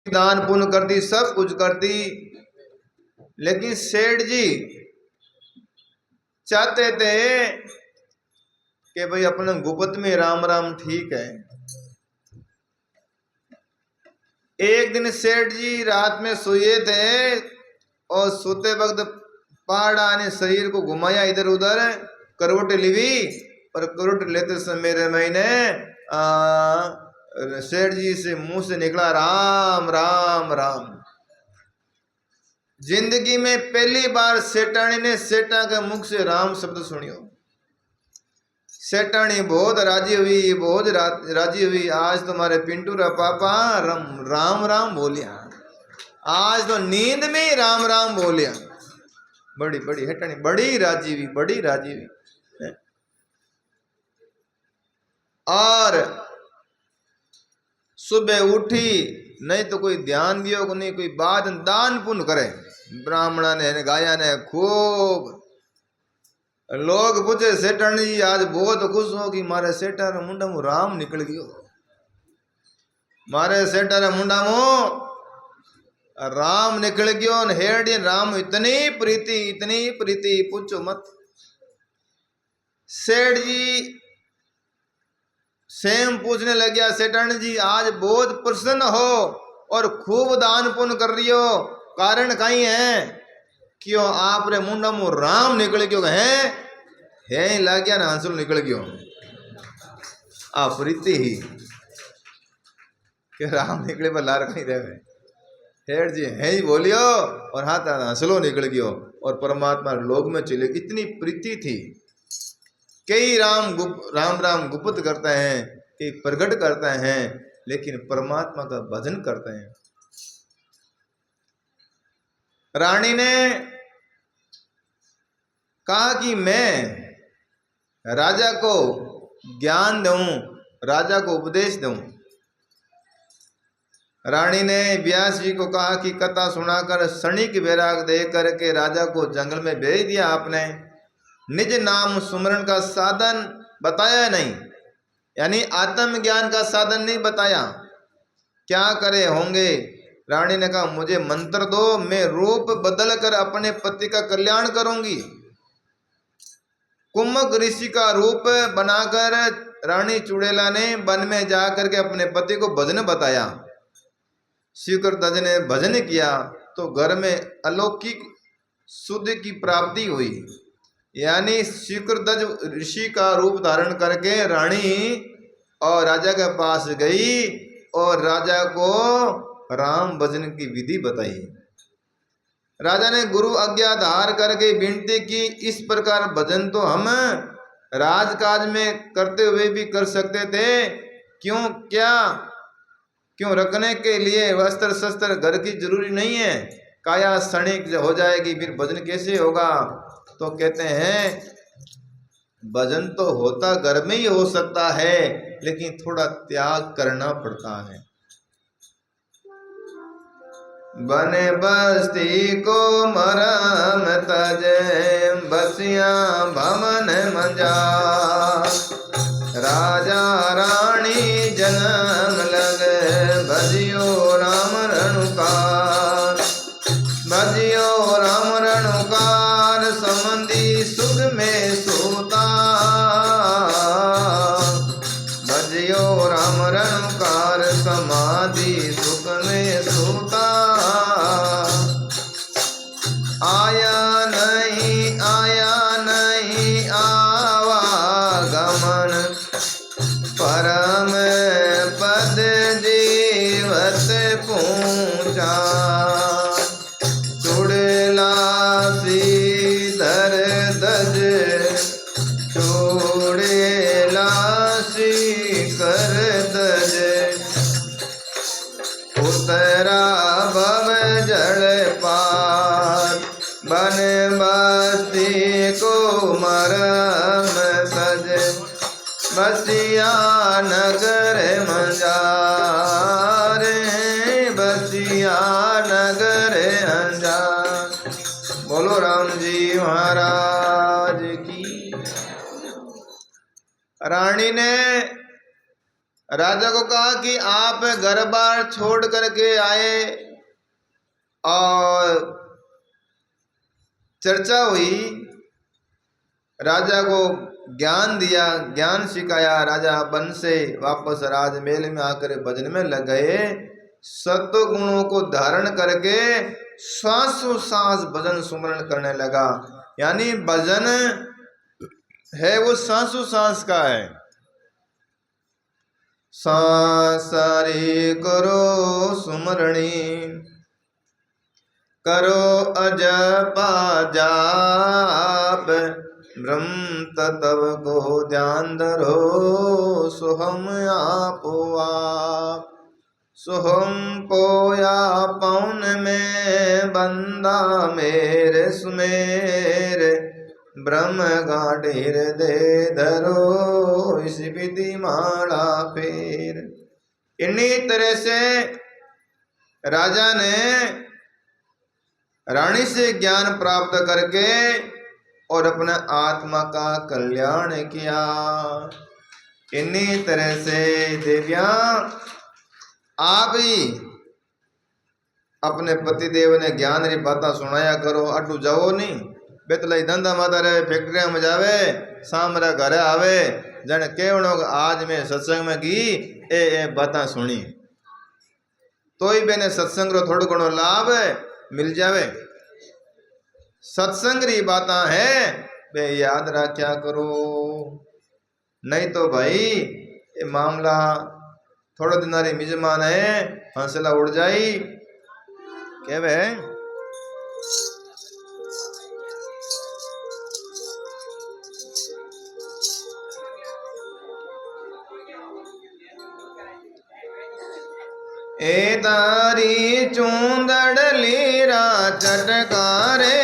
दान पुण्य कर दी, सब कुछ कर दी, लेकिन सेठ जी चाहते थे कि भाई अपने गुप्त में राम राम ठीक है। एक दिन सेठ जी रात में सोए थे और सोते वक्त पहाड़ा ने शरीर को घुमाया इधर उधर, करवट ली, और करवट लेते समय मेरे महीने सेठ जी से मुंह से निकला राम राम राम। जिंदगी में पहली बार सेठानी ने सेठा के मुख से राम शब्द सुनियो। सेठानी बहुत राजी हुई, बहुत राजी हुई। आज तुम्हारे पिंटू रा पापा राम राम बोलिया, आज तो नींद में ही राम राम बोलिया। बड़ी बड़ी हेटानी बड़ी राजी हुई, बड़ी राजी हुई। और सुबह उठी, नहीं तो कोई ध्यान दियो को नहीं, कोई बात दान पुण्य करे। ब्राह्मणा ने गाया ने खूब। लोग पूछे सेठन जी आज बहुत खुश हो कि मारे सेठा रे मुंडा मु राम निकल गयो, मारे सेठा रे मुंडा मु राम निकल गयो। हेड़ी राम इतनी प्रीति पूछो मत। सेठ जी सेम पूछने लग गया, सेठन जी आज बहुत प्रसन्न हो और खूब दान पुण्य कर रही हो, कारण कहीं है? क्यों आप रे मुंडा मु राम निकल गयो है लग गया ना, हंसुल निकल गयो। आ प्रीति ही कि राम निकले पर लार कहीं रहे। हेड जी है ही बोलियो और हाथ हंसलो निकल गयो और परमात्मा लोक में चले। इतनी प्रीति थी। कई राम गुप्त करते हैं, कई प्रकट करते हैं, लेकिन परमात्मा का भजन करते हैं। रानी ने कहा कि मैं राजा को ज्ञान दूं, राजा को उपदेश दूं। रानी ने व्यास जी को कहा कि कथा सुनाकर क्षणिक वैराग दे करके राजा को जंगल में भेज दिया आपने, निज नाम सुमरण का साधन बताया नहीं, यानी आत्म ज्ञान का साधन नहीं बताया। क्या करे होंगे? रानी ने कहा मुझे मंत्र दो, मैं रूप बदल कर अपने पति का कल्याण करूंगी। कुम्मक ऋषि का रूप बनाकर रानी चुड़ैला ने वन में जाकर के अपने पति को भजन बताया। शिवकृतज ने भजन किया तो घर में अलौकिक शुद्ध की प्राप्ति हुई। यानी शिवकृतज ऋषि का रूप धारण करके रानी और राजा के पास गई और राजा को राम भजन की विधि बताई। राजा ने गुरु आज्ञा धार करके विनती की, इस प्रकार भजन तो हम राजकाज में करते हुए भी कर सकते थे, क्यों रखने के लिए वस्त्र शस्त्र घर की जरूरी नहीं है। काया क्षणिक हो जाएगी, फिर भजन कैसे होगा? तो कहते हैं भजन तो होता घर में ही हो सकता है, लेकिन थोड़ा त्याग करना पड़ता है। बने बस्ती को मरम तजे, बसिया भवन मंजा, राजा रानी जन्म लगे, भजियो राम रणुकार, भजियो राम रणुकार, समंदी सुख में सोता, भजियो राम रणुकार, समाधि सुख में सोता। आया नहीं आवागमन, परम पद जीवत पूछा, चुड़ैला श्रीधर दज, चुड़ैला शिखर दज, उतरा भव जड़ पार, बन बस्ती को मरम सज, बसिया नगर मंजार, बसिया नगर अंजार। बोलो राम जी महाराज की। रानी ने राजा को कहा कि आप घर बार छोड़ करके आए और चर्चा हुई, राजा को ज्ञान दिया, ज्ञान सिखाया। राजा वन से वापस राजमहल में आकर भजन में लग गए। सत्व गुणों को धारण करके श्वासों सांस भजन सुमरण करने लगा। यानी भजन है वो सांसों सांस का है। सांसारी करो सुमरणी, करो अजपा जाप, ब्रह्म तत्व को ध्यान धरो, सोहम आपो आप। सोहम पोया पौन में बंदा मेरे सुमेर, ब्रह्म गाढ़िर दे धरो, इस विधि माला फेर। इन्हीं तरह से राजा ने रानी से ज्ञान प्राप्त करके और अपने आत्मा का कल्याण किया। इन्हीं तरह से देवियां आप ही अपने पति देव ने ज्ञान री बातें सुनाया करो। अटू जाओ नहीं बेतलाई धंधा माता रहे, फैक्ट्रिया में जावे, शाम रे घरे आवे, जन केवणो आज मैं सत्संग में की ए बातें सुनी, तो ही बेने सत्संग रो थोड़ो घणो लाभ मिल जावे। सत्संग री बातें है बे याद रखा करो, नहीं तो भाई ये मामला थोड़ा दिन री मिजमान है, हंसला उड़ जाई के वे। ए तारी चूंदड़ लीरा चटकारे